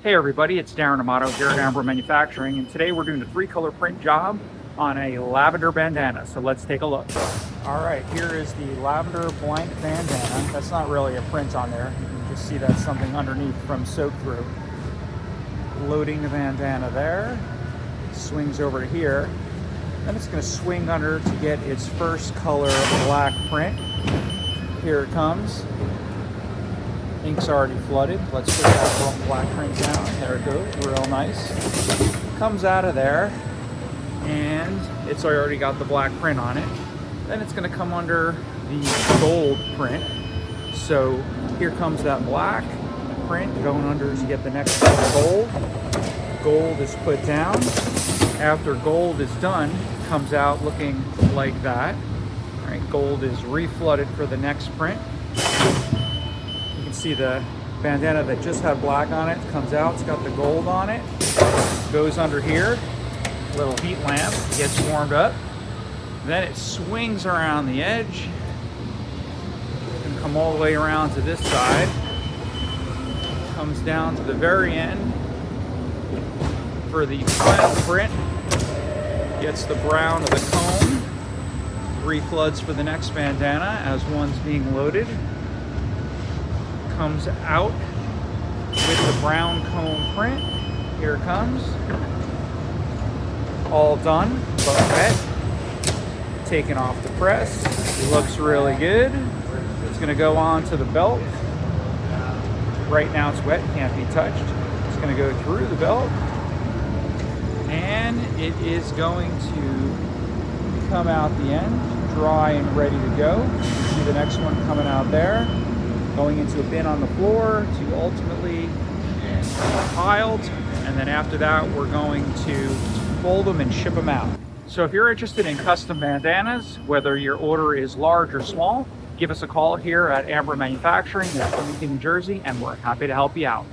Hey everybody, it's Darren Amato here at AMBRO Manufacturing, and today we're doing a 3-color print job on a lavender bandana. So let's take a look. All right, here is the lavender blank bandana. That's not really a print on there. You can just see that's something underneath from soak through. Loading the bandana there, swings over to here. Then it's going to swing under to get its first color black print. Here it comes. Ink's already flooded. Let's put that black print down. There it goes, real nice. Comes out of there, and it's already got the black print on it. Then it's going to come under the gold print. So here comes that black print going under to get the next color gold. Gold is put down. After gold is done, it comes out looking like that. All right, gold is reflooded for the next print. See the bandana that just had black on it comes out. It's got the gold on it. Goes under here. Little heat lamp gets warmed up. Then it swings around the edge and come all the way around to this side. Comes down to the very end for the final print. Gets the brown of the cone. Refloods for the next bandana as one's being loaded. Comes out with the brown cone print. Here it comes. All done, but wet. Taken off the press. It looks really good. It's going to go on to the belt. Right now it's wet, can't be touched. It's going to go through the belt. And it is going to come out the end, dry and ready to go. You can see the next one coming out there. Going into a bin on the floor to ultimately be piled, and then after that we're going to fold them and ship them out. So if you're interested in custom bandanas, whether your order is large or small, give us a call here at AMBRO Manufacturing in New Jersey, and we're happy to help you out.